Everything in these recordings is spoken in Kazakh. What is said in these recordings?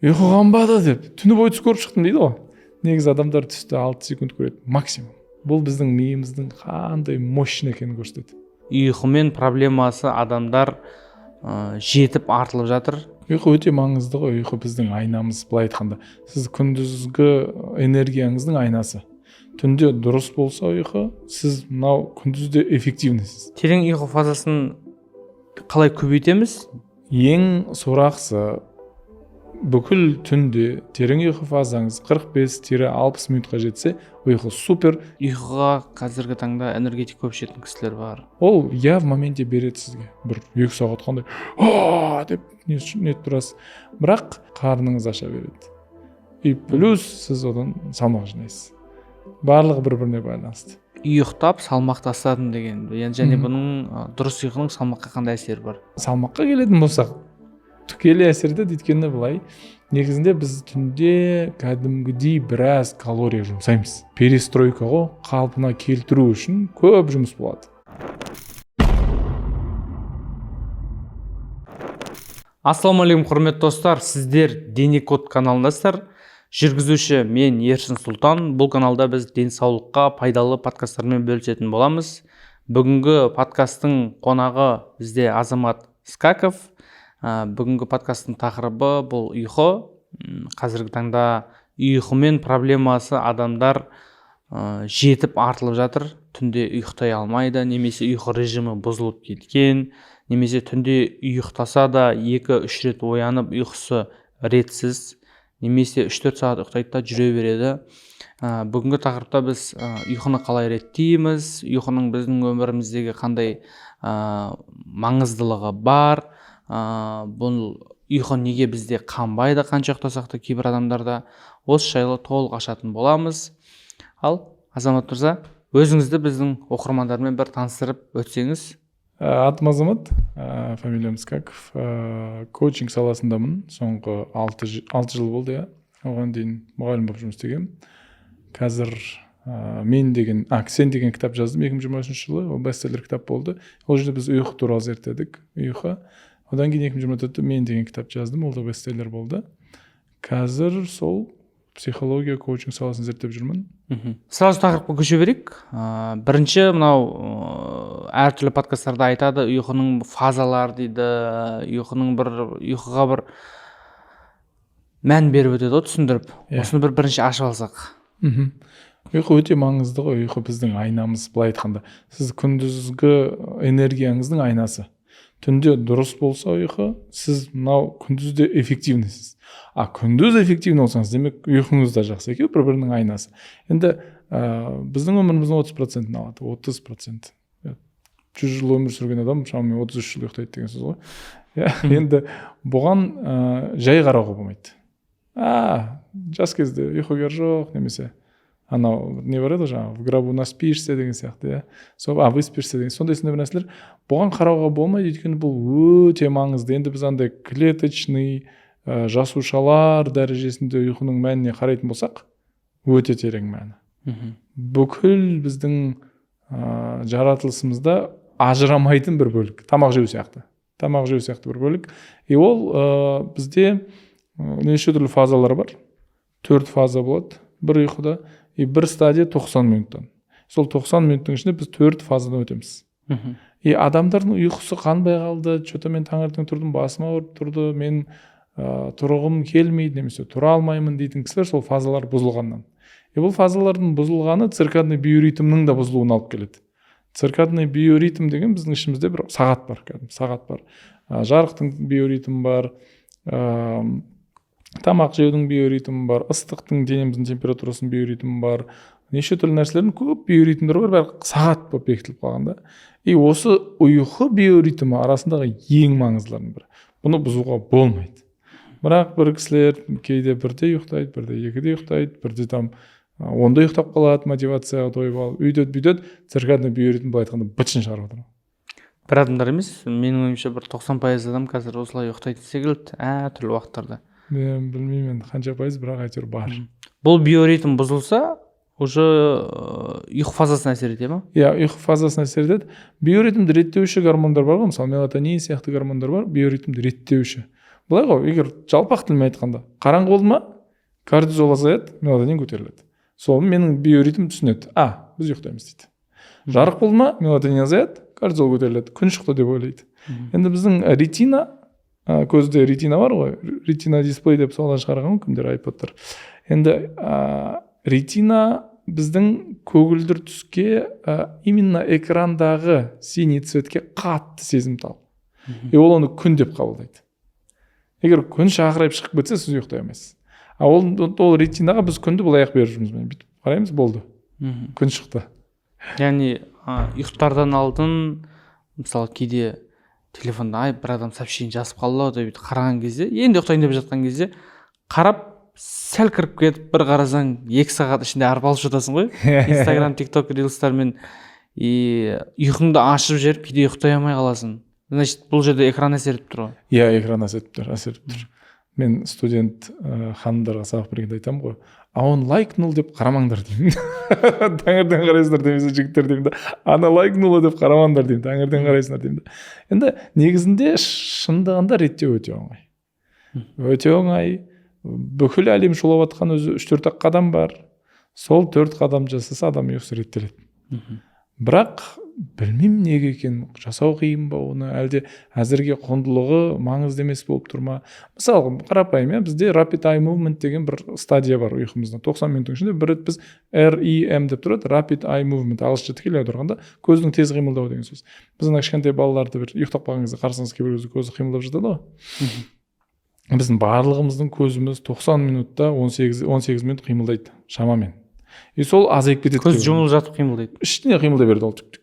ұйқы қанбады деп түні бойы түс көріп шықтым дейді ғой. Негізі адамдар түсті 6 секунд көреді максимум. Бұл біздің миымыздың қандай мощный екенін көрсетеді. Ұйқымен проблемасы адамдар жетіп артылып жатыр. Ұйқы өте маңызды ғой. Ұйқы біздің айнамыз. Былай айтқанда, сіз күндізгі энергияңыздың айнасы. Түнде дұрыс болса ұйқы, сіз мынау күндізде эффективнісіз. Терең ұйқы фазасын қалай көбейтеміз? Ең сорақсы бүкіл түнде терең ұйқы фазаңыз 45-60 минутқа жетсе, ұйқы супер. Ұйқыға қазіргі таңда энергетик көп ішетін кісілер бар. Ол в моменте береді сізге. Бір 2 сағат қандай деп не тұрасыз. Бірақ қарныңыз аша береді. И плюс сіз одан салмақ жинайсыз. Барлығы бір-біріне байланысты. Ұйықтап салмақ тастадым деген. Және бұның дұрыс ұйқының салмаққа қандай әсері бар? Салмаққа келетін болсақ, тікелей әсерді өйткені былай. Негізінде біз түнде кәдімгідей біраз калория жұмсаймыз. Перестройка ғой, қалпына келтіру үшін көп жұмыс болады. Ассалаумағалейкум құрметті достар, сіздер Денекод каналындасыздар. Жүргізуші мен Ершін Сұлтан. Бұл каналда біз денсаулыққа пайдалы подкасттармен бөлісетін боламыз. Бүгінгі подкасттың қонағы бізде Азамат Скаков. Бүгінгі подкасттың тақырыбы бұл ұйқы. Қазіргі таңда ұйқымен проблемасы адамдар жетіп артылып жатыр. Түнде ұйықтай алмайды, немесе ұйқы режимі бұзылып кеткен, немесе түнде ұйықтаса да 2-3 рет оянып ұйқысы ретсіз, немесе 3-4 сағат ұйықтайды да жүре береді. Бүгінгі тақырыпта біз ұйқыны қалай реттейміз, ұйқының біздің өміріміздегі қандай маңыздылығы бар, бұл ұйқы неге бізде қанбайды, қанша ұйықтасақ та кейбір адамдарда, осы жайлы толық ашатын боламыз. Ал Азамат мырза, өзіңізді біздің оқырмандармен бір таныстырып өтсеңіз. Атым Азамат, фамилиям Скаков, коучинг саласындамын. Соңғы 6 жыл болды. Оған дейін мұғалім болып жұмыс істегенмін. Қазір сен деген кітап жаздым 2023 жылы. Ол бестселлер кітап болды. Ол жерде біз ұйқы туралы зерттедік. Ұйқы. Одан кейін 2024-те мен деген кітап жаздым. Ол да бестселлер болды. Қазір сол психология, коучинг саласын зерттеп жүрмін. Сразу тақырыпқа көше берейік. Бірінші мынау әртүрлі подкасттарда айтады, ұйқының фазалар дейді, ұйқыға бір мән беріп өтеді, түсіндіріп. Осыны бірінші ашып алсақ. Ұйқы өте маңызды ғой. Ұйқы біздің айнамыз. Былай айтқанда, сіз күндізгі энергияңыздың айнасы. Түнде дұрыс болса ұйқы, сіз мынау күндізде эффективнісіз. Күндіз эффективні болсаңыз, демек ұйқыңыз да жақсы екен, бір-бірінің айнасы. Енді біздің өміріміздің 30%-ін алады, 30%. 100 жыл өмір сүрген адам шамамен 33 жыл ұйықтайды деген сөз ғой. Енді бұған жай қарауға болмайды. Жас кезде ұйқыгер жоқ, немесе анау не бар еді жаңағы, в гробу наспишься деген сияқты, выспишься деген сондай бір нәрселер. Бұған қарауға болмайды, өйткені бұл өте маңызды. Енді біз андай клеточный жасушалар дәрежесінде ұйқының мәніне қарайтын болсақ, өте терең мәні. Бүкіл біздің жаратылысымызда ажырамайтын бір бөлік. Тамақ жеу сияқты бір бөлік. Ол бізде неше түрлі фазалар бар. 4 фаза болады бір ұйқыда. Бір стадия 90 минуттан. Сол 90 минуттың ішінде біз 4 фазадан өтеміз. Адамдардың ұйқысы қанбай қалды, что-то мен таңертең тұрдым, басым ауырып тұрды, мен тұрғым келмейді, немесе тұра алмаймын дейтін кісілер сол фазалар бұзылғаннан. Бұл фазалардың бұзылғаны циркадный биоритмнің да бұзылуына алып келеді. Циркадный биоритм деген біздің ішімізде бір сағат бар. Жарықтың биоритмі бар, тамақ жеудің биоритмі бар, ыстықтың, денеміздің температурасының биоритмі бар, неше түрлі нәрселердің көп биоритмдері бар, бәрі сағат болып бекітіліп қалғанда. Осы ұйқы биоритмі арасындағы ең маңыздылардың бірі. Бұны бұзуға болмайды. Бірақ бір кісілер кейде бірде ұйықтайды, бірде 2-де ұйықтайды, бірде 10-да ұйықтап қалады, мотивацияға тойып алып, үйдет, циркадный биоритм былай айтқанда бытшын шығарып отыр. Бір адамдар емес, менің ойымша бір 90% адам қазір осылай ұйықтайды секілді, түрлі уақыттарда. Мен білмеймін қанша пайыз, бірақ әйтеуір бар. Бұл биоритм бұзылса, уже ұйқы фазасына әсер етеді ме? Ұйқы фазасына әсер етеді. Биоритмді реттеуші гормондар бар ғой, мысалы мелатонин сияқты гормондар бар, биоритмді реттеуші. былай ғой, егер жалпақ тілмен айтқанда қараңғы болды ма кортизол азаяды, мелатонин көтеріледі. Соны менің биоритм түсінеді. Біз ұйықтаймыз дейді. Жарық болды ма мелатонин азаяды, кортизол көтеріледі. Күн шықты деп ойлайды. Енді біздің ретина, көзде ретина бар ғой, ретина дисплей деп содан шығарған кімдер айподтар. Енді ретина біздің көгілдір түске именно экрандағы синий цветке қатты сезімтал. Ол оны күн деп қабылдайды. Егер күн шақырайып шығып кетсе, сіз ұйықтай алмайсыз. Ол ретинаға біз күнді былай беріп жүрміз. Бүйтіп қараймыз, болды. Күн шықты. Яғни ұйықтардан алдын мысалы кейде телефонда бір адам сообщение жазып қалды деп қараған кезде, енді ұйықтайын деп жатқан кезде қарап сәл кіріп кетіп бір қарасаң 2 сағат ішінде арбалып жатасың ғой. Instagram, TikTok, рилстармен ұйқыңды ашып жіберіп кейде ұйықтай алмай қаласың. Значит, бұл жерде экран әсер етіп тұр ғой. Иә, экран әсер етіп тұр. Мен студент ханымдарға сабақ бергенде айтамын ғой, оны лайк нул деп қарамаңдар деймін. Таңертең қарайсыңдар демесе жігіттер деймін да, ана лайк нулы деп қарамаңдар деймін, таңертең қарайсыңдар деймін да. Енді негізінде шындығында реттеу өте оңай. Өте оңай. Бүкіл әлем шулап жатқан өзі 3-4 қадам бар. Сол 4 қадам жасаса адам ұйқысы реттеледі. Бірақ білмеймін неге екен, жасау қиын ба оны, әлде әзірге құндылығы маңызды емес болып тұр ма? Мысалы, қарапайым, бізде rapid eye movement деген бір стадия бар ұйқымызда. 90 минуттың ішінде бір рет біз REM деп тұрады, rapid eye movement, ағылшынша тікелей аударғанда көздің тез қимылдауы деген сөз. Біз ана кішкентай балаларды бір ұйықтап қалған кезде қарасаңыз кейбір көзі қимылдап жатады ғой. Біздің барлығымыздың көзіміз 90 минутта 18 минут қимылдайды шамамен. Сол азайып кетеді. Көз жұмылып жатып қимылдайды. Іштіне қимылдай береді ол түк.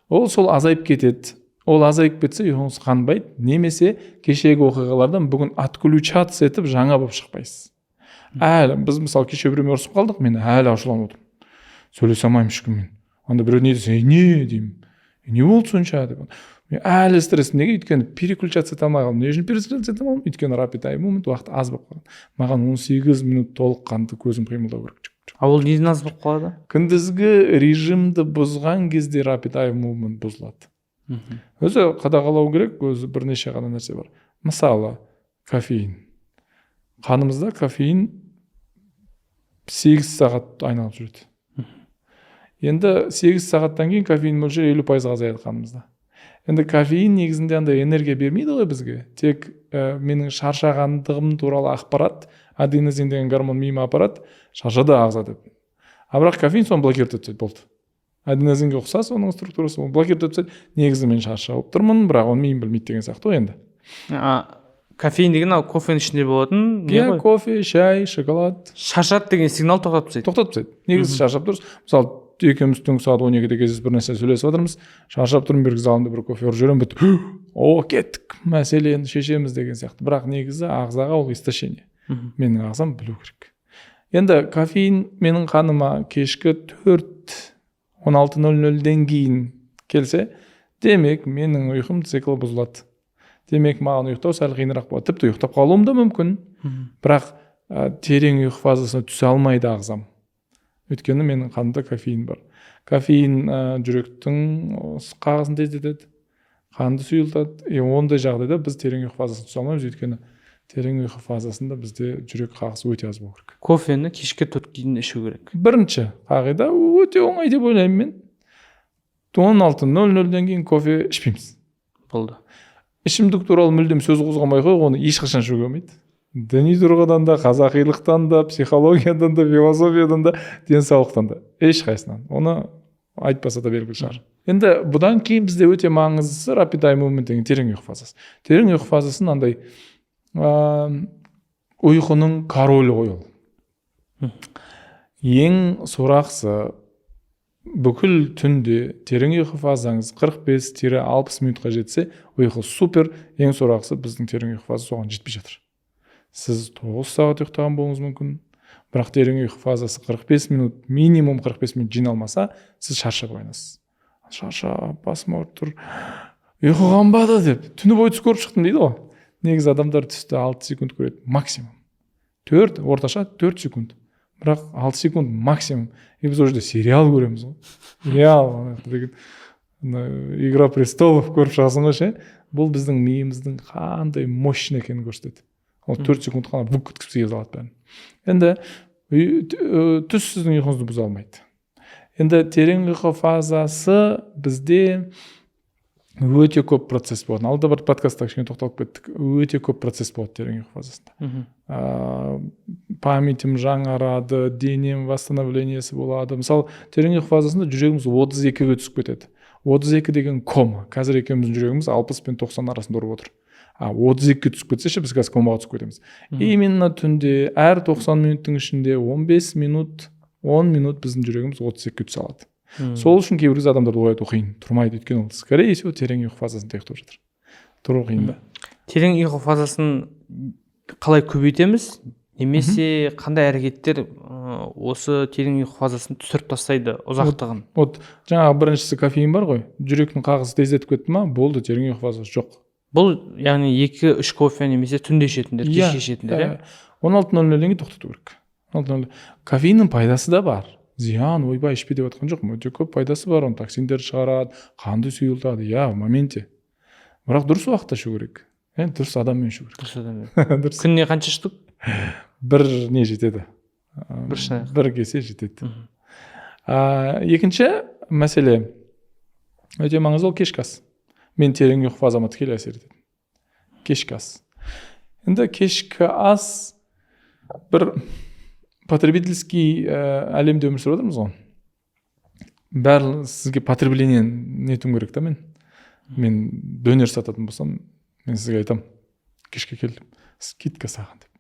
Ол сол азайып кетеді. Ол азайып кетсе ұйқыңыз қанбайды, немесе кешегі оқиғалардан бүгін отключаться етіп жаңа болып шықпайсыз. Әлі біз мысалы кеше біреумен ұрысып қалдық, мен әлі ашуланып отырмын. Сөйлесе алмаймын ешкіммен. Онда біреу не десе, не деймін. Не болды сонша деп. Мен әлі стресс, неге? Өйткені переключаться ете алмай қалдым. Не үшін переключаться ете алмадым? Өйткені rapid eye movement уақыт аз болып қалған. Маған 18 минут толыққанды көзім қимылдау керек. Ол неден аз болып қалады? Күндізгі режимді бұзған кезде rapid eye movement бұзылады. Өзі қадағалау керек, өзі бірнеше ғана нәрсе бар. Мысалы, кофеин. Қанымызда кофеин 8 сағат айналып жүреді. Енді 8 сағаттан кейін кофеин мөлшері 50% азаяды қанымызда. Енді кофеин негізінде андай энергия бермейді ғой бізге. Тек менің шаршағандығым туралы ақпарат, аденозин деген гормон миыма апарады, шаршады ағза деп. Бірақ кофеин соны блокировать етеді, болды. Аденозинге ұқсас оның структурасы, оны блокировать етеді. Негізі мен шаршап тұрмын, бірақ оны миым білмейді деген сияқты ғой енді. Кофеин деген ал кофенің ішінде болатын не ғой? Кофе, шай, шоколад. Шаршады деген сигнал тоқтатып тастайды. Тоқтатып тастайды. Негізі шаршап тұрсыз. Мысалы, екеуміз түнгі сағат 12-де кездесіп бір нәрсе сөйлесіп жатырмыз. Шаршап тұрмын, бергі залымда бір кофе ұрып жүремін, кеттік, мәселені шешеміз деген сияқты. Бірақ негізі ағзаға ол истощение. Менің ағзам білу керек. Енді кофеин менің қаныма кешкі 4:16:00-ден кейін келсе, демек менің ұйқым циклы бұзылады. Демек маған ұйықтау сәл қиынырақ болады. Тіпті ұйықтап қалуым да мүмкін. Бірақ терең ұйқы фазасына түсе алмайды ағзам. Өйткені менің қанымда кофеин бар. Кофеин жүректің қағысын тездетеді, қанды сұйылтады. Ондай жағдайда біз терең ұйқы фазасына түсе алмаймыз, өйткені терең ұйқы фазасында бізде жүрек қағысы өте аз болу керек. Кофені кешке 4 кейін ішу керек. Бірінші қағида өте оңай деп ойлаймын мен. 16:00-ден кейін кофе ішпейміз. Болды. Ішімдік туралы мүлдем сөз қозғамай қойып, оны ешқашан ішуге болмайды. Діни тұрғыдан да, қазақилықтан да, психологиядан да, философиядан да, денсаулықтан да, ешқайсынан. Оны айтпаса да белгілі шығар. Енді бұдан кейін бізде өте маңыздысы rapid eye movement деген терең ұйқы фазасы. Терең ұйқы фазасын андай ұйқының королі ғой ол. Ең сорақсы бүкіл түнде терең ұйқы фазаңыз 45-60 минутқа жетсе, ұйқы супер. Ең сорақсы біздің терең ұйқы фазасы соған жетпей жатыр. Сіз 9 сағат ұйықтаған болуыңыз мүмкін, бірақ терең ұйқы фазасы 45 минут, минимум 45 минут жиналмаса, сіз шаршап оянасыз. Шаршап, басым ауырып тұр, ұйқы қанбады деп, түні бойы түс көріп шықтым дейді ғой. Негізі адамдар түсті 6 секунд көреді максимум. Орташа 4 секунд. Бірақ 6 секунд максимум. Біз ол жерде сериал көреміз ғой. Сериал деген Игра престолов көріп шығасың ғой ше. Бұл біздің миымыздың қандай мощный екенін көрсетеді. Ол 4 секунд қана бүк өткізіп алады бәрін. Енді түс сіздің ұйқыңызды бұза алмайды. Енді терең ұйқы фазасы бізде өте көп процесс болады. Алда бір подкастта кішкене тоқталып кеттік. Өте көп процесс болады терең ұйқы фазасында. Памятім жаңарады, денем восстановлениесі болады. Мысалы, терең ұйқы фазасында жүрегіміз 32-ге түсіп кетеді. 32 деген кома. Қазір екеуміздің жүрегіміз 60 пен 90 арасында ұрып отыр. 32-ге түсіп кетсе ше, біз қазір комаға түсіп кетеміз. Именно түнде әр 90 минуттың ішінде 15 минут, 10 минут біздің жүрегіміз 32-ге түсе алады. Сол үшін кейбір адамдарды ояту қиын, тұрмайды, өйткені ол скорее всего терең ұйқы фазасында ұйықтап жатыр. Тұру қиын ба? Терең ұйқы фазасын қалай көбейтеміз? Немесе қандай әрекеттер осы терең ұйқы фазасын түсіріп тастайды ұзақтығын? Вот жаңағы біріншісі кофеин бар ғой, жүректің қағысы тездетіп кетті ма, болды, терең ұйқы фазасы жоқ. Бұл яғни 2-3 кофе немесе түнде ішетіндер, кешке ішетіндер, 16:00-ге тоқтату керек. 16:00. Кофеиннің пайдасы да бар. Зиян, ойбай ішпе деп жатқан жоқпын. Өте көп пайдасы бар, оны токсиндер шығарады, қанды сұйылтады, в моменте. Бірақ дұрыс уақытта ішу керек. Дұрыс адаммен ішу керек. Дұрыс адаммен. Күніне қанша штук? Бір не жетеді? Бір кесе жетеді. Екінші мәселе өте маңызды, ол кешкі ас. Мен терең ұйқы фазама тікелей әсер етеді. Кешкі ас. Енді кешкі ас бір потребительский әлемде өмір сүріп отырмыз ғой. Бәрі сізге потребление нетуім керек та мен. Мен дөнер сататын болсам, мен сізге айтам, кешке келдім, скидка саған деп.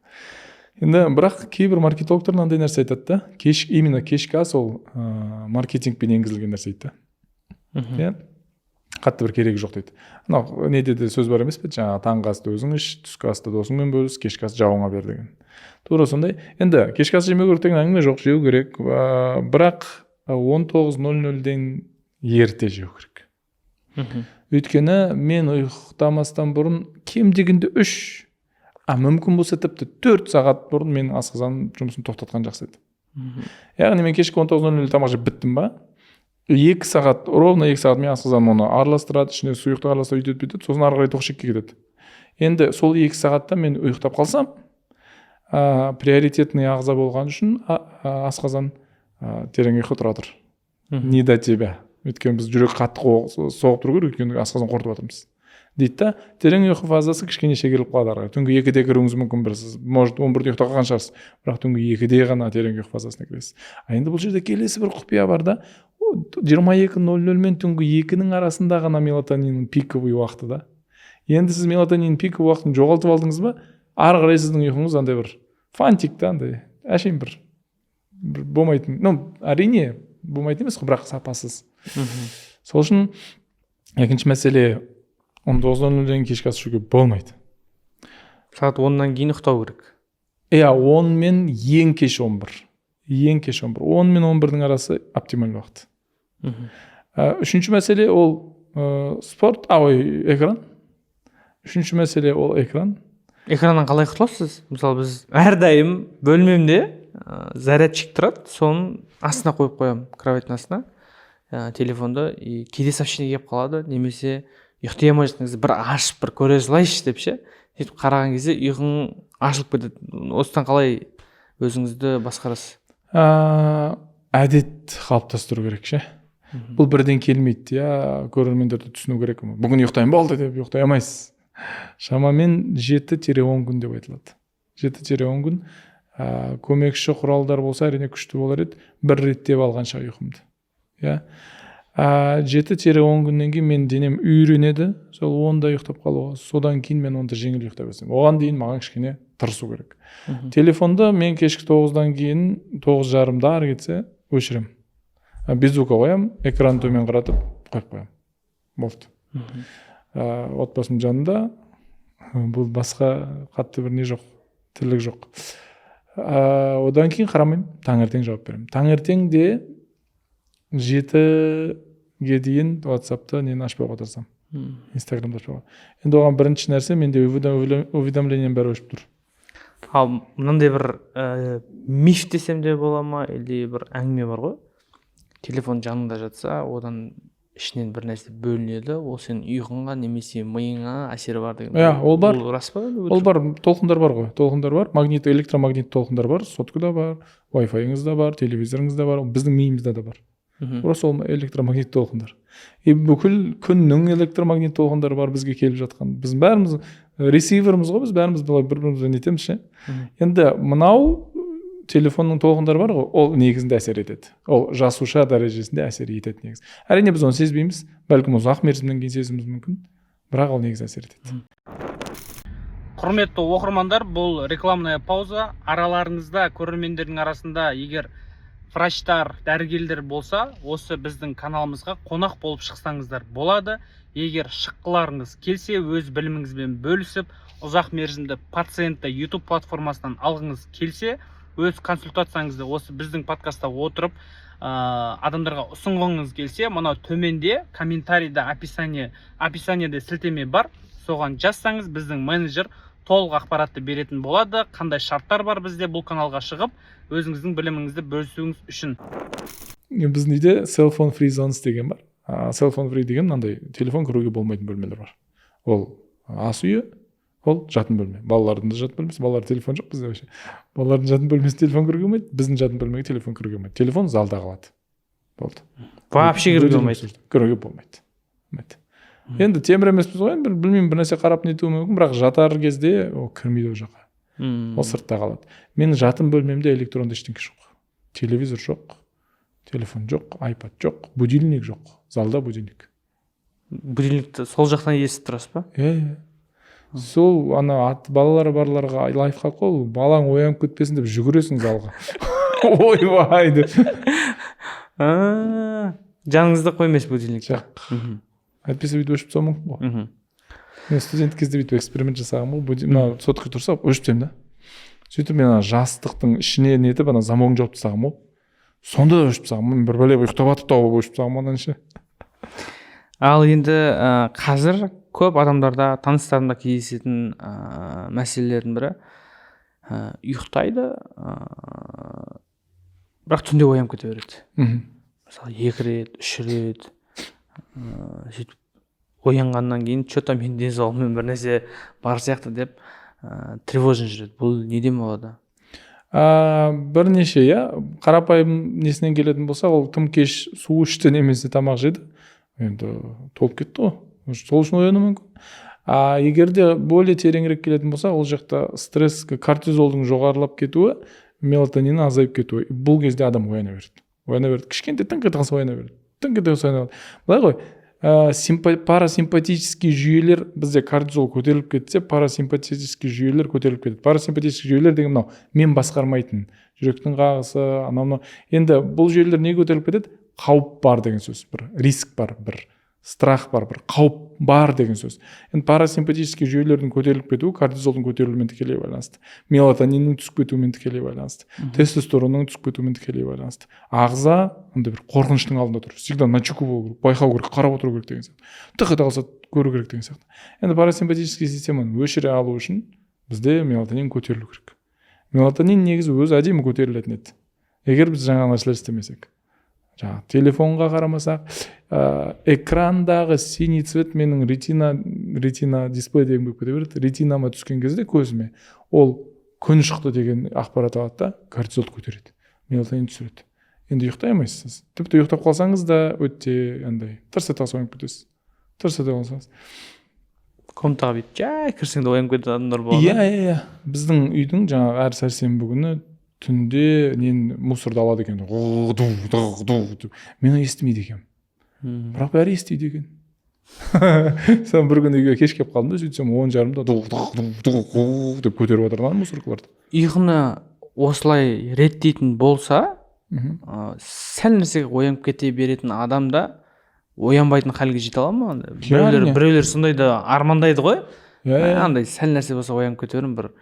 Енді бірақ кейбір маркетологтар мынандай нәрсе айтады да, именно кешкі ас ол маркетингпен енгізілген нәрсе дейді. Қатты бір керегі жоқ дейді. Анау неде де сөз бар емес пе? Жаңағы таңғы асты өзің іш, түскі асты досыңмен бөліс, кешкі ас жауыңа бер деген. Тура сондай. Енді кешкі ас жемеу керек деген әңгіме жоқ, жеу керек. Бірақ 19:00-ден ерте жеу керек. Өйткені мен ұйықтамастан бұрын кем дегенде 3, мүмкін болса тіпті 4 сағат бұрын мен асқазан жұмысын тоқтатқан жақсы еді. Яғни мен кешкі 19:00 тамақ жеп біттім ба, 2 сағат, ровно 2 сағат мен асқазан оны араластырады, ішіне сұйықтық араластырып өйтеді бүйтеді, сосын ары қарай тоқшекке кетеді. Енді сол 2 сағатта мен ұйықтап қалсам, приоритетный ағза болған үшін асқазан терең ұйқы тұра тұр. Не до тебя. Өйткені біз жүрек қатты соғып тұру керек, өйткені асқазан қорытып жатырмыз. Дейді да, терең ұйқы фазасы кішкене шегеріліп қалады ары қарай. Түнгі 2-де кіруіңіз мүмкін, бірсіз, может 11-де ұйықтап қалған шығарсыз, бірақ түнгі 2-де ғана терең ұйқы фазасына кіресіз. Енді бұл жерде келесі бір құпия бар да, 22:00 мен түнгі 2-нің арасында ғана мелатониннің пиковый уақыты да. Енді сіз мелатониннің пиковый уақытын жоғалтып алдыңыз ба, ары қарай сіздің ұйқыңыз андай бір фантик та, андай әшейін бір болмайтын. Әрине болмайтын емес қой, бірақ сапасыз. Сол үшін екінші мәселе 19:00-ден кешкі ас ішуге болмайды. Сағат 10-нан кейін ұйықтау керек. 10 мен ең кеш 11. Ең кеш 11. 10 мен 11-дің арасы оптималь уақыт. Үшінші мәселе ол спорт, экран. Үшінші мәселе ол экран. Экраннан қалай құтыласыз? Мысалы біз әрдайым бөлмемде зарядчик тұрады, соның астына қойып қоямын, кроваттың астына. Телефонды кейде сообщение келіп қалады, немесе ұйықтай алмай жатқан кезде бір ашып, бір көре салайыншы деп ше. Сөйтіп қараған кезде ұйқың ашылып кетеді. Осыдан қалай өзіңізді басқарасыз? Әдет қалыптастыру керек ше. Бұл бірден келмейді, көрермендерді түсіну керек. Бүгін ұйықтайын болды деп ұйықтай алмайсыз. Шамамен 7-10 күн деп айтылады. 7-10 күн. Көмекші құралдар болса, әрине күшті болар еді. Бір реттеп алғанша ұйқымды. 7-10 күннен кейін мен денем үйренеді, сол 10-да ұйықтап қалуға. Содан кейін мен онда жеңіл ұйықтай бастаймын. Оған дейін маған кішкене тырысу керек. Телефонды мен кешкі 9-дан кейін 9:30-да ары кетсе өшірем. Беззвука қоям, экран төмен қаратып қойып қоям. Болды. Отбасым жанында, бұл басқа қатты бір не жоқ, тірлік жоқ. Одан кейін қарамаймын, таңертең жауап беремін. Таңертеңде 7-ге дейін WhatsApp-та нені ашпауға тырысам. Instagram-да ашпауға. Енді оған бірінші нәрсе менде уведомлением бәрі өшіп тұр. Ал мынандай бір миф десем де бола ма, или бір әңгіме бар ғой? Телефон жанында жатса, одан ішінен бір нәрсе бөлінеді, ол сенің ұйқыңа немесе миыңа әсері бар деген. Ол бар. Бұл рас па? Ол бар, толқындар бар ғой. Толқындар бар, электромагнит толқындар бар, соткада бар, Wi-Fi-ыңызда бар, телевизорыңызда бар, біздің миымызда да бар. Просто ол электромагнит толқындар. Бүкіл күннің электромагнит толқындары бар бізге келіп жатқан. Біз бәріміз ресиверіміз ғой, біз бәріміз былай бір-бірімізбен нетеміз ше. Енді мынау телефонның толқындары бар ғой, ол негізінде әсер етеді. Ол жасуша дәрежесінде әсер етеді негізі. Әрине біз оны сезбейміз, бәлкім ұзақ мерзімнен кейін сезуіміз мүмкін, бірақ ол негізі әсер етеді. Құрметті оқырмандар, бұл рекламная пауза. Араларыңызда, көрермендердің арасында егер врачтар, дәрігерлер болса, осы біздің каналымызға қонақ болып шықсаңыздар болады. Егер шыққыларыңыз келсе, өз біліміңізбен бөлісіп, ұзақ мерзімді пациентті YouTube платформасынан алғыңыз келсе, өз консультацияңызды осы біздің подкастта отырып адамдарға ұсынғыңыз келсе, мынау төменде комментарийда описаниеде сілтеме бар, соған жазсаңыз біздің менеджер толық ақпаратты беретін болады. Қандай шарттар бар бізде бұл каналға шығып, өзіңіздің біліміңізді бөлісуіңіз үшін. Біздің үйде cell phone free zones деген бар. Cell phone free деген мынандай телефон кіруге болмайтын бөлмелер бар. Ол ас үйі, ол жатын бөлме. Балалардың да жатын бөлмесі, балалар телефон жоқ бізде вообще. Балалардың жатын бөлмесіне телефон кіруге болмайды, біздің жатын бөлмеге телефон кіруге болмайды. Телефон залда қалады. Болды. Вообще кіруге болмайды. Кіруге болмайды. Енді темір емеспіз ғой, білмеймін, бір нәрсе қарап нетуі мүмкін, бірақ жатар кезде ол кірмейді ол жаққа. Ол сыртта қалады. Менің жатын бөлмемде электронды ештеңе жоқ. Телевизор жоқ, телефон жоқ, iPad жоқ, будильник жоқ. Залда будильник. Будильникті сол жақтан естіп тұрасыз ба? Сол балалары барларға лайфхак қой, балаң оянып кетпесін деп жүгіресің залға. Ойбай деп. Жаныңызда қоймайсыз будильник. Жоқ. Әйтпесе бүйтіп өшіп тастауым мүмкін ғой. Мен студент кезде бүйтіп эксперимент жасағанмын ғой. Мына соткаға тұрса өшіп тастаймын да. Сөйтіп мен жастықтың ішіне нетіп замогын жауып тастағанмын ғой. Сонда да өшіп тастағанмын. Бір бәле ұйықтап жатып та өшіп тастағанмын онан ше. Ал енді қазір көп адамдарда, таныстарымда кездесетін мәселелердің бірі ұйықтайды, бірақ түнде оянып кете береді. Мысалы 2 рет, 3 рет сөйтіп оянғаннан кейін что-то мен денсаулығыммен бір нәрсе бар сияқты деп тревожный жүреді. Бұл неден болады? Бірнеше қарапайым несінен келетін болса, ол тым кеш су ішті немесе тамақ жеді, енді толып кетті ғой, сол үшін оянуы мүмкін. Егер де более тереңірек келетін болса, ол жақта стресс, кортизолдың жоғарылап кетуі, мелатонин азайып кетуі, бұл кезде адам ояна береді. Кішкентай тыңқ ете қалса ояна береді. Былай ғой, парасимпатический жүйелер бізде кортизол көтеріліп кетсе, парасимпатический жүйелер көтеріліп кетеді. Парасимпатический жүйелер деген мынау мен басқармайтын жүректің қағысы, анау. Енді бұл жүйелер не көтеріліп кетеді? Қауіп бар деген сөз, бір риск бар, бір страх бар, бір қауіп бар деген сөз. Енді парасимпатический жүйелердің көтеріліп кетуі кортизолдың көтерілуімен тікелей байланысты. Мелатониннің түсіп кетуімен тікелей байланысты. Тестостеронның түсіп кетуімен тікелей байланысты. Ағза андай бір қорқыныштың алдында тұр. Всегда начеку болу керек, байқау керек, қарап отыру керек деген сияқты. Тық ете қалса көру керек деген сияқты. Енді парасимпатический системаны өшіре алу үшін бізде мелатонин көтерілу керек. Мелатонин негізі өзі әдемі көтерілетін еді. Егер біз жаңа нәрселер істемесек. Телефонға қарамасақ, экрандағы синий цвет менің ретина дисплей деген болып кете береді. Ретинама түскен кезде көзіме ол күн шықты деген ақпарат алады да, кортизол көтереді, мелатонин түсіреді. Енді ұйықтай алмайсыз. Тіпті ұйықтап қалсаңыз да өте андай тырс ете қалса оянып кетесіз. Тырс ете қалсаңыз. Комнатаға бүйтіп жай кірсең де оянып кететін адамдар болады. Біздің үйдің жаңағы әр сәрсенбі күні түнде мусорды алады екен. Мен естімейді екенмін. Бірақ бәрі естиді екен. Sen bir gün үйге кеш келіп қалдым да, сөйтсем 10:30-да деп көтеріп отырған мусоркаларды. Ұйқыны осылай реттейтін болса, сәл нәрсеге оянып кете беретін адамда оянбайтын халге жете ала ма? Біреулер сондай да армандайды ғой. Андай сәл нәрсе болса оянып кете берем, бір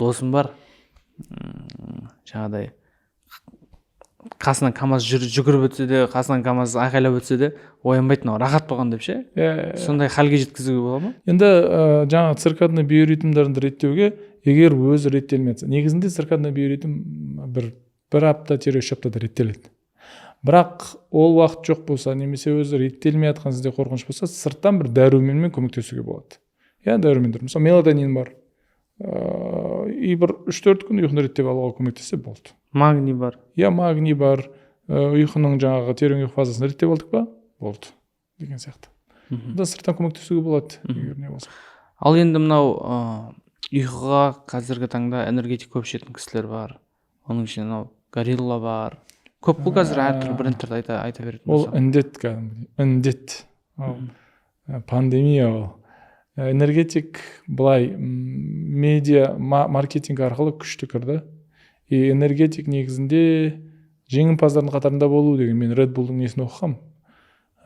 досым бар. Жаңағыдай қасынан КамАЗ жүгіріп өтсе де, қасынан КамАЗ айқайлап өтсе де оянбайтын, рахат болған деп ше. Сондай халге жеткізуге бола ма? Енді жаңа циркадный биоритмдерді реттеуге егер өзі реттелмесе, негізінде циркадный биоритм бір апта-3 аптада реттеледі. бірақ ол уақыт жоқ болса немесе өзі реттелмей жатқан сізде қорқыныш болса сырттан бір дәруменмен көмектесуге болады. Иә, дәрумендер мысалы мелатонин бар, и бір 3-4 күн ұйқыны реттеп алуға көмектессе болды. Магний бар. Иә, магний бар, ұйқының жаңағы терең ұйқы фазасын реттеп алдық па, болды деген сияқты. Да сырттан көмектесуге болады егер не болса. Ал енді мынау ұйқыға қазіргі таңда энергетик көп ішетін кісілер бар. Оның ішінде мынау Горилла бар. Көп қой қазір әртүрлі брендтерді айта беретін Ол болса. індет кәдімгідей. Індет. Пандемия ол. Энергетик былай медиа маркетинг арқылы күшті кірді. И энергетик негізінде жеңімпаздардың қатарында болу деген, мен Red Bull'дың несін оқығам.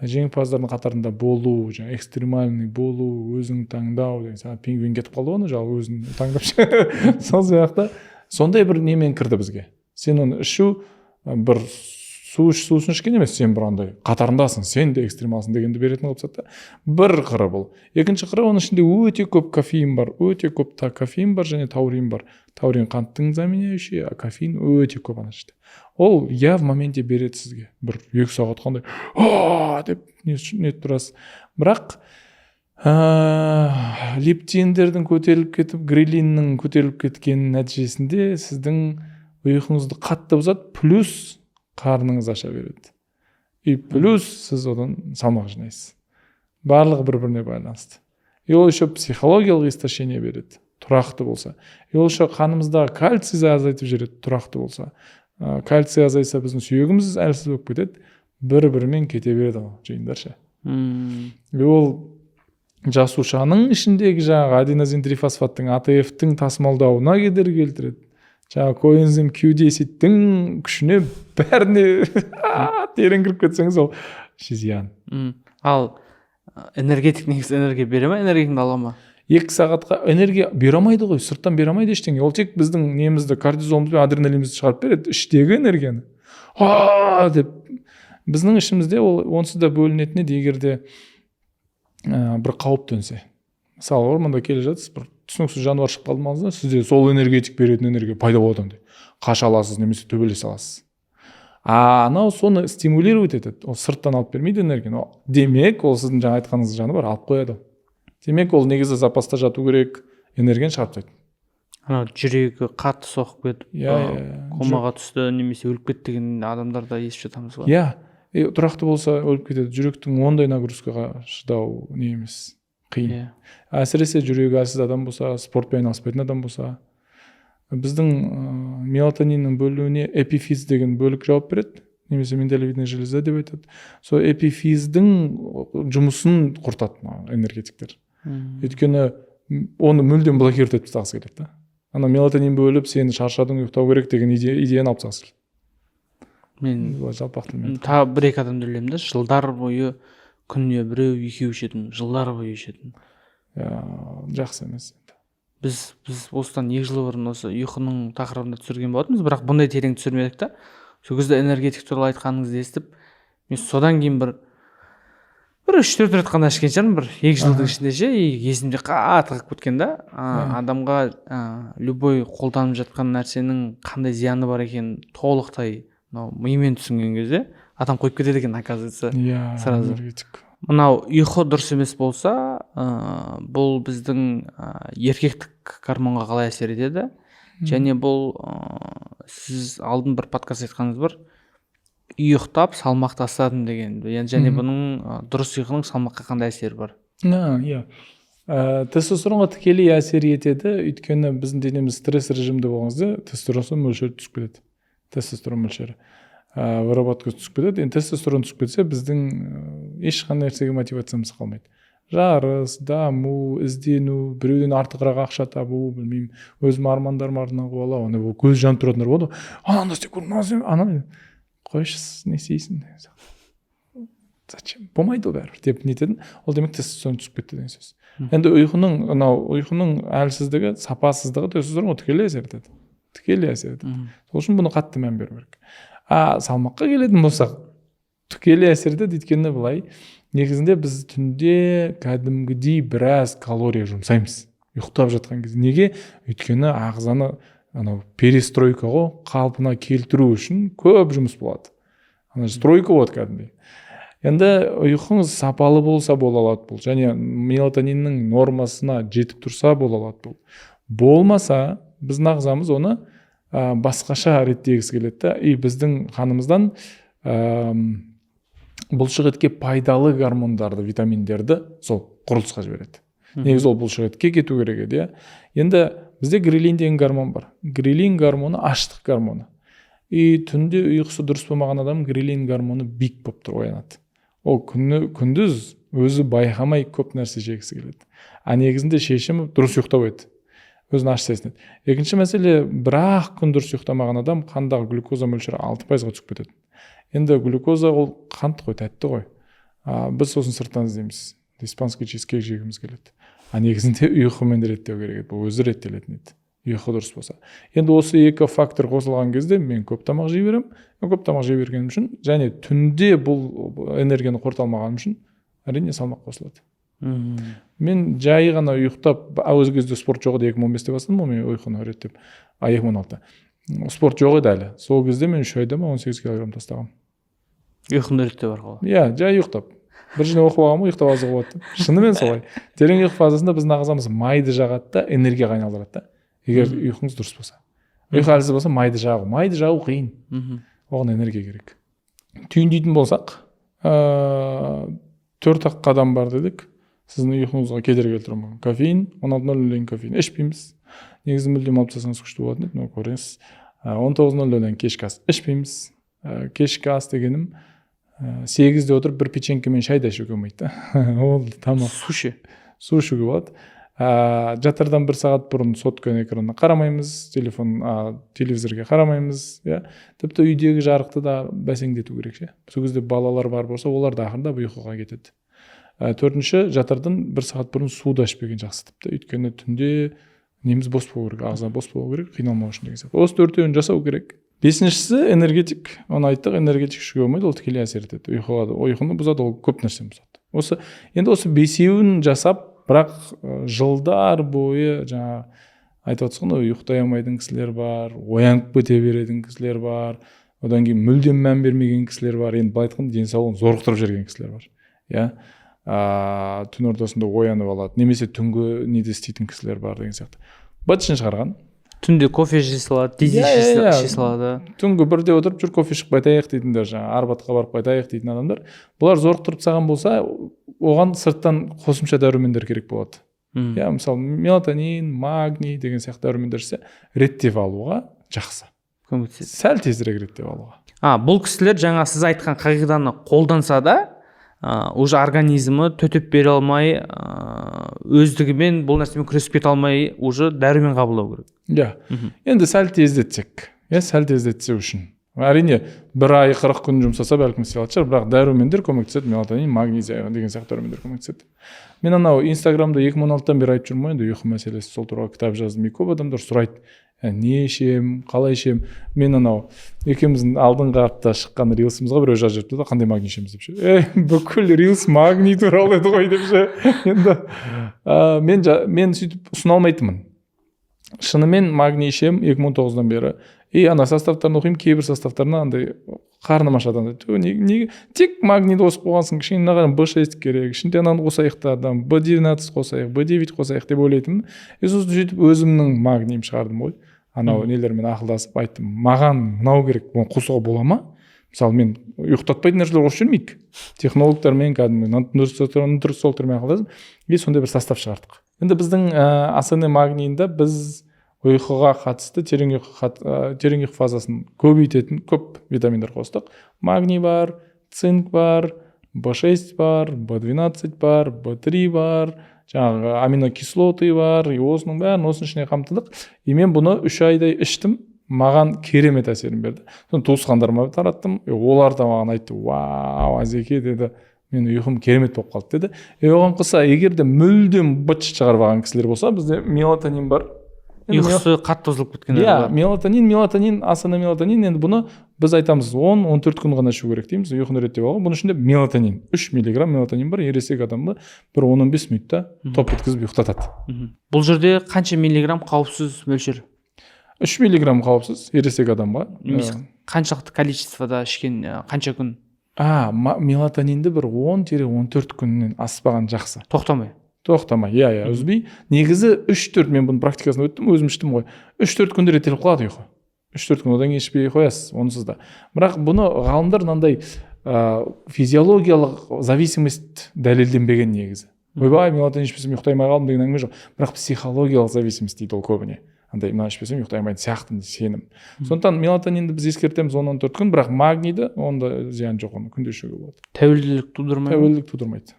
Жеңімпаздардың қатарында болу, жаңа экстремальный болу, өзің таңдау деген. Саған пингвин кетіп қалды оны, жағы өзін таңдап. Сол сияқты сондай бір немен кірді бізге. Сен оны ішу бір сусын ішкен емес, сен бір андай қатарындасың, сен де экстремалсың дегенді беретін қылып тастады. Бір қыры бұл. Екінші қыры, оның ішінде өте көп кофеин бар, өте көп кофеин бар және таурин бар. Таурин қанттың заменяющий, а кофеин өте көп ана ішті. Ол я в моменте береді сізге. Бір 2 сағат қандай деп не тұрасыз. Бірақ лептиндердің көтеріліп кетіп, грелиннің көтеріліп кеткен нәтижесінде сіздің ұйқыңызды қатты бұзады, плюс қарныңыз аша береді. И плюс сіз одан салмақ жинайсыз. Барлығы бір-біріне байланысты. И ол еще психологиялық истощение береді, тұрақты болса. И ол еще қанымыздағы кальцийді азайтып жібереді, тұрақты болса. Кальций азайса біздің сүйегіміз әлсіз болып кетеді, бір-бірімен кете береді ол жиындарша. И ол жасушаның ішіндегі жаңағы аденозин трифосфаттың АТФ-тің тасымалдауына кедергі келтіреді. Жаңағы коэнзим Q10-тің күшіне бәріне терең кіріп кетсеңіз ол зиян. Ал энергетик негізі энергия бере ма, энергияңды ала ма? 2 сағатқа энергия бере алмайды ғой, сырттан бере алмайды ештеңе. Ол тек біздің немізді, кортизолымыз бен адреналинімізді шығарып береді, іштегі энергияны. Деп біздің ішімізде ол онсыз да бөлінетіне егерде бір қауіп төнсе. Мысалы, орманда келе жатсыз, бір түсініксіз жануар шығып қалды маңызда, сізде сол энергетик беретін энергия пайда болады ондай. Қаша аласыз немесе төбелесе аласыз. Анау соны стимулировать етеді. Ол сырттан алып бермейді энергияны. Демек, ол сіздің жаңа айтқаныңыз жаны бар, алып қояды. Демек, ол негізі запаста жату керек, энергияны шығарып тастайды. Анау жүрегі қатты соғып кетіп, комаға түсті немесе өліп кетті деген адамдарда естіп жатамыз ғой. Иә, тұрақты болса өліп кетеді. Жүректің ондай нагрузкаға шыдау не емес, қиын. Әсіресе жүрегі әлсіз адам болса, спортпен айналыспайтын адам болса, біздің мелатониннің бөлуіне эпифиз деген бөлік жауап береді, немесе миндалевидная железа деп айтады. Сол эпифиздің жұмысын құртады энергетиктер. Өйткені оны мүлдем блокировать етіп тастағысы келеді. Ана мелатонин бөліп, сені шаршадың, ұйықтау керек деген идеяны алып тастағысы келеді. Мен жалпақ тілмен. Тағы 1-2 адамды білемін да, жылдар бойы күніне 1-2 ішетін, жылдар бойы ішетін. Жақсы емес. Біз осыдан 2 жыл бұрын осы ұйқының тақырыбында түсірген болатынбыз, бірақ бұндай терең түсірмедік та. Сол кезде энергетик туралы айтқаныңызды естіп, мен содан кейін бір 3-4 рет қана ішкен шығармын, бір 2 жылдың ішінде ше, есімде қатты қалып кеткен да. Адамға любой қолданып жатқан нәрсенің қандай зияны бар екенін толықтай миымен түсінген кезде адам қойып кетеді екен, оказывается. Сразу. Мынау ұйқы дұрыс емес болса, бұл біздің еркектік гормонға қалай әсер етеді? Және бұл сіз алдын бір подкаст айтқаныңыз бар, ұйықтап салмақ тастадым деген. Және бұның дұрыс ұйқының салмаққа қандай әсері бар? Иә. Тестостеронға тікелей әсер етеді, өйткені біздің денеміз стресс режимде болғанызда тестостерон мөлшері түсіп кетеді. Тестостерон мөлшері выработка түсіп кетеді. Енді тестостерон түсіп кетсе, біздің ешқандай нәрсеге мотивациямыз қалмайды. Жарыс, даму, іздену, біреуден артығырақ ақша табу, білмеймін, өзім армандарым артынан қуалау, ана бұл көз жанып тұратындар болады. Ана істеп көр, ана қойшы, не істейсің? Зачем? Болмайды ол бәрібір деп нетеді. Ол демек тестостерон түсіп кетті деген сөз. Енді ұйқының әлсіздігі, сапасыздығы тестостеронға тікелей әсер етеді. Тікелей әсер етеді. Сол үшін бұны қатты мән беру керек. Салмаққа келетін болсақ, тікелей әсер етеді, өйткені былай, негізінде біз түнде кәдімгідей біраз калория жұмсаймыз. Ұйықтап жатқан кезде. Неге? Өйткені ағзаны перестройка ғой, қалпына келтіру үшін көп жұмыс болады. ана стройка болады кәдімгідей. Енді ұйқыңыз сапалы болса бола алады бұл, және мелатониннің нормасына жетіп тұрса бола алады бұл. Болмаса біздің ағзамыз оны басқаша реттегісі келеді да, и біздің қанымыздан бұлшық етке пайдалы гормондарды, витаминдерді сол құрылысқа жібереді. Негізі ол бұлшық етке кету керек еді. Енді бізде грелин деген гормон бар. Грелин гормоны аштық гормоны. И түнде ұйқысы дұрыс болмаған адам грелин гормоны бик болып тұр, оянады. Ол күндіз өзі байқамай көп нәрсе жегісі келеді. Негізінде шешімі дұрыс ұйықтау еді. Өзін аш сезінеді. Екінші мәселе, бір-ақ күн дұрыс ұйықтамаған адам қандағы глюкоза мөлшері 6%-ға түсіп кетеді. Енді глюкоза ол қант қой, тәтті ғой. Біз сосын сырттан іздейміз. Испанский чизкейк жегіміз келеді. Негізінде ұйқымен реттеу керек еді. Бұл өзі реттелетін еді. Ұйқы дұрыс болса. Енді осы екі фактор қосылған кезде мен көп тамақ жей беремін. Көп тамақ жей бергенім үшін және түнде бұл энергияны қорыта алмағаным үшін әрине салмақ қосылады. Мен жай ғана ұйықтап, өз кезде спорт жоқ еді, 2015-те бастадым ғой мен ұйқыны реттеп. 2016-та. Спорт жоқ еді әлі. Сол кезде мен 3 айда 18 килограмм тастағам. Ұйқыны реттеу арқылы. Иә, жай ұйықтап. Бір жерде оқып алғанмын, ұйықтап азығы болады. Шынымен солай. Терең ұйқы фазасында біздің ағзамыз майды жағады да, энергияға айналдырады да. Егер ұйқыңыз дұрыс болса. Ұйқы әлсіз болса майды жағу қиын. Оған энергия керек. Түйіндейтін болсақ, 4 қадам бар дедік. Сіздің ұйқыңызға кедергі келтіруі мүмкін. Кофеин, 16:00-ден кофеин ішпейміз. Негізі мүлдем алып тастасаңыз күшті болатын еді, көріңіз. 19:00-ден кешкі ас ішпейміз. Кешкі ас дегенім 8-де отырып бір печеньке мен шай да ішуге болмайды. Ол тамақ. Су ішуге болады. Жатардан 1 сағат бұрын сотканың экранына қарамаймыз, телевизорге қарамаймыз, тіпті үйдегі жарықты да бәсеңдету керек. Сол кезде балалар бар болса, олар да ақырында ұйқыға кетеді. 4-ші, жатардан 1 сағат бұрын су да ішпеген жақсы тіпті. Өйткені түнде неміз бос болу керек, ағза бос болу керек, қиналмау үшін деген сияқты. Осы 4-еуін жасау керек. 5-шісі энергетик. Оны айттық, энергетик ішуге болмайды, ол тікелей әсер етеді. Ұйқыны бұзады, ол көп нәрсені бұзады. Енді осы 5-еуін жасап, бірақ жылдар бойы жаңа айтып отырсың ғой, ұйықтай алмайтын кісілер бар, оянып кете беретін кісілер бар, одан кейін мүлдем мән бермеген кісілер бар, енді былай айтқанда денсаулығын зорықтырып жүрген кісілер бар. Түн ортасында оянып алады, немесе түнгі неде істейтін кісілер бар деген сияқты. Бытышын шығарған. Түнде кофе іше салады, дизи іше салады. Түнгі бірде отырып жүр, кофе ішіп қайтайық дейтіндер, жаңа Арбатқа барып қайтайық дейтін адамдар. Бұлар зорықтырып тастаған болса, оған сырттан қосымша дәрумендер керек болады. Мысалы, мелатонин, магний деген сияқты дәрумендер ішсе, реттеп алуға жақсы. Көмектеседі. Сәл тезірек реттеп алуға. Бұл кісілер жаңа сіз айтқан қағиданы қолданса да, уже организмі төтеп бере алмай, өздігімен бұл нәрсемен күресіп кете алмай, уже дәрумен қабылдау керек. Енді сәл тездетсек, сәл тездетсе үшін. Әрине, 1 ай 40 күн жұмсаса бәлкім істей алатын шығар, бірақ дәрумендер көмектеседі, мелатонин, магнезия деген сияқты дәрумендер көмектеседі. Мен Инстаграмда 2016-тан бері айтып жүрмін, енді ұйқы мәселесі, сол туралы кітап жаздым. Көп адамдар сұрайды, не ішем, қалай ішем. Мен екеуміздің алдыңғы апта шыққан рилсымызға біреу жазып жіберіпті да, қандай магний ішеміз деп ше. Бүкіл рилс магний туралы еді ғой деп ше. Енді мен сөйтіп ұсына алмайтынмын. Шынымен магний ішем 2019-дан бері. Составтарын оқимын, кейбір составтарына андай қарным ашады. Тек магнийді қосып қойғансың, кішкене мынаған B6 керек, ішінде ананы қосайық та, B12 қосайық, B9 қосайық деп ойлайтынмын. Сосын сөйтіп өзімнің магнийім шығардым ғой. Нелермен ақылдасып айттым, маған мынау керек, оны қосуға бола ма? Мысалы, мен ұйықтатпайтын нәрселер қосып жүрмейік. Технологтармен, нутрициологтармен ақылдасып, сондай бір состав шығардық. Енді біздің АСН магнийінде біз ұйқыға қатысты терең ұйқы фазасын көбейтетін көп витаминдер қостық. Магний бар, цинк бар, B6 бар, B12 бар, B3 бар, жаңағы аминокислоты бар, осының бәрін осының ішіне қамтыдық. Мен бұны 3 айдай іштім, маған керемет әсерін берді. Туысқандарыма тараттым, олар да маған айтты, вау, Азеке деді, мен ұйқым керемет болып қалды деді. Оған қоса, егер де мүлдем быт шығарып алған кісілер болса, бізде мелатонин бар. Ұйқысы қатты бұзылып кеткендер бар. Мелатонин, АСН мелатонин, енді бұны біз айтамыз 10-14 күн ғана ішу керек дейміз, ұйқыны реттеп алуға. Бұның ішінде мелатонин, 3 миллиграмм мелатонин бар, ересек адамды бір 15 минутта топ еткізіп ұйықтатады. Бұл жерде қанша миллиграмм қауіпсіз мөлшер? 3 миллиграмм қауіпсіз ересек адамға. немесе қаншалықты количествода ішкен, қанша күн Мелатонинді бір 10-14 күннен аспаған жақсы. тоқтамай? Тоқтамай, иә, үзбей. Негізі 3-4, мен бұның практикасын өттім, өзім іштім ғой. 3-4 күнде реттеліп қалады ұйқы. 3-4 күн одан кейін ішпей қоясыз, онсыз да. Бірақ бұны ғалымдар мынандай физиологиялық зависимость дәлелденбеген негізі. Ойбай, мелатонин ішпесем ұйықтамай қалдым деген әңгіме жоқ. Бірақ психологиялық зависимость дейді ол көбіне. Андай мына ішпесем ұйықтамайтын сияқтымын сенім. Сондықтан мелатонинді біз ескертеміз 10-14 күн, бірақ магнийді онда зиян жоқ, оны күнде ішуге болады. Тәуелділік тудырмайды? Тәуелділік тудырмайды.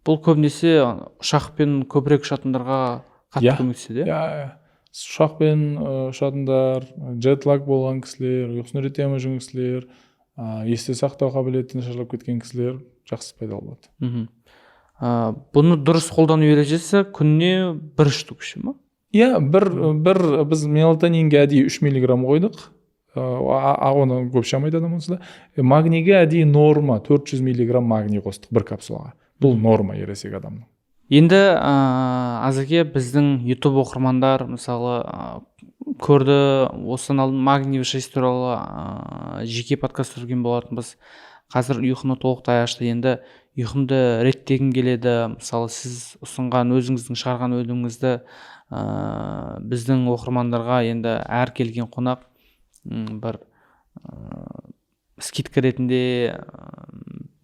Бұл көбінесе ұшақпен көбірек ұшатындарға қатты көмектеседі, иә? Ұшақпен ұшатындар, джетлаг болған кісілер, ұйқысын реттей алмай жүрген кісілер, есте сақтау қабілеті нашарлап кеткен кісілер жақсы пайдалы болады. Бұны дұрыс қолдану ережесі күніне 1 штук ішу ма? Иә, біз мелатонинге әдейі 3 миллиграмм қойдық. Оны көп ішемейді адам онсыз да. Магнийге әдейі норма 400 миллиграмм магний қостық бір капсулаға. Бұл норма ересек адамның. Енді Азеке, біздің YouTube оқырмандар мысалы көрді, осыдан алдын магниевый 6 туралы жеке подкаст түсірген болатынбыз. Қазір ұйқыны толықтай ашты. Енді ұйқымды реттегім келеді. Мысалы сіз ұсынған өзіңіздің шығарған өніміңізді біздің оқырмандарға енді әр келген қонақ бір скидка ретінде,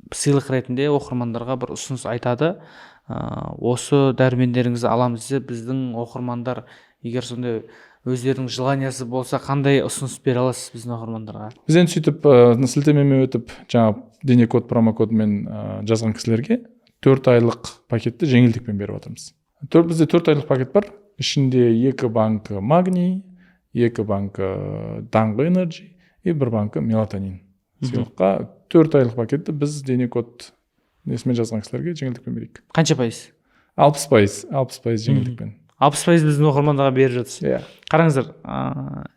сыйлық ретінде оқырмандарға бір ұсыныс айтады. Осы дәрумендеріңізді аламыз десе, біздің оқырмандар егер сондай өздерінің желаниясы болса, қандай ұсыныс бере аласыз біздің оқырмандарға? Біз енді сөйтіп сілтемемен өтіп, жаңа денекод промокодымен жазған кісілерге 4 айлық пакетті жеңілдікпен беріп отырмыз. Бізде 4 айлық пакет бар. Ішінде 2 банкі магний, 2 банкі таңғы энерджи и 1 банкі мелатонин. Сыйлыққа 4 айлық пакетті біз денекод несімен жазған кісілерге жеңілдікпен берейік. Қанша пайыз? 60% жеңілдікпен. 60% біздің оқырмандарға беріп жатырсыз. Иә. Қараңыздар,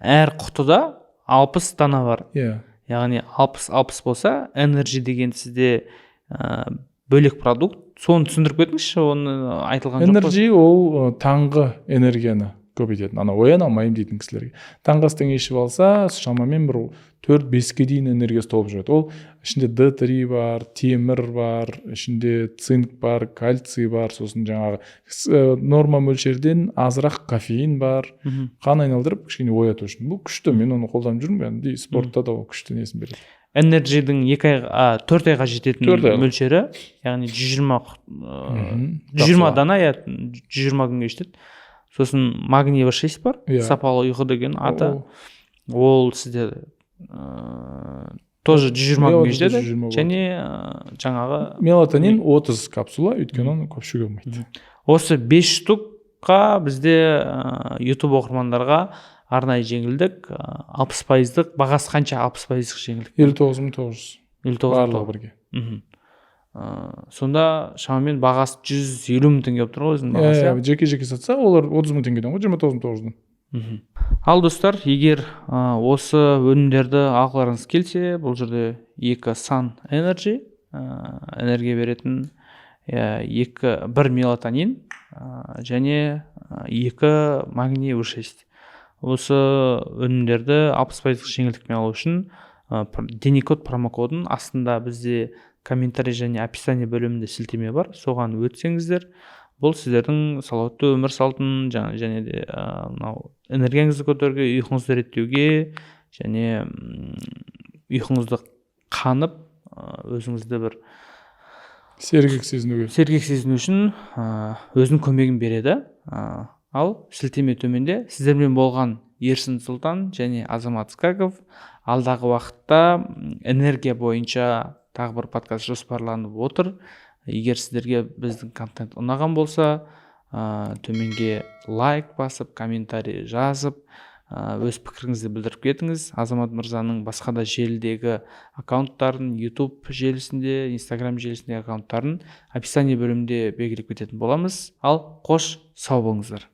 әр құтыда 60 дана бар. Иә. Яғни 60 болса, энерджи деген сізде бөлек продукт. Соны түсіндіріп кетіңізші, оны айтылған жоқ. Энерджи ол таңғы энергияны көбейтетін. Ояна алмаймын дейтін кісілерге. Таңғы астан ішіп алса, шамамен бір 4-5-ге дейін энергиясы толып жүреді. Ол ішінде D3 бар, темір бар, ішінде цинк бар, кальций бар, сосын жаңағы норма мөлшерден азырақ кофеин бар. Қан айналдырып, кішкене ояту үшін. Бұл күшті, мен оны қолданып жүрмін. Спортта да ол күшті несін береді. Энерджидің 4 айға жететін мөлшері, яғни 120 дана, 120 күнге жетеді. Сосын магниевый 6 бар, сапалы ұйқы деген аты. Ол сізде тоже 120 күнге жетеді. Және жаңағы мелатонин 30 капсула, өйткені оны көп ішуге болмайды. Осы 5 штукқа бізде YouTube оқырмандарға арнайы жеңілдік, 60%-ық, бағасы қанша 60%-ық жеңілдік? 59.900. Барлығы бірге. Сонда шамамен бағасы 150 мың теңге болып тұр ғой өзінің бағасы. Жеке сатса, олар 30 мың теңгеден ғой, 29.900-дан. Ал достар, егер осы өнімдерді алғыларыңыз келсе, бұл жерде 2 Sun Energy, энергия беретін, 1 мелатонин және 2 магниевый 6. Осы өнімдерді 60% жеңілдікпен алу үшін денекод промокодын астында бізде комментарий және описание бөлімінде сілтеме бар, соған өтсеңіздер, бұл сіздердің салауатты өмір салтын және де энергияңызды көтеруге, ұйқыңызды реттеуге және ұйқыңызды қанып, өзіңізді бір сергек сезіну үшін өзінің көмегін береді. Ал сілтеме төменде сіздермен болған Ерсін Сұлтан және Азамат Скаков. Алдағы уақытта энергия бойынша тағы бір подкаст жоспарланып отыр. Егер сіздерге біздің контент ұнаған болса, төменге лайк басып, комментарий жазып, өз пікіріңізді білдіріп кетіңіз. Азамат мырзаның басқа да желідегі аккаунттарын, YouTube желісінде, Instagram желісінде аккаунттарын описание бөлімінде белгілеп кететін боламыз. Ал қош, сау болыңыздар.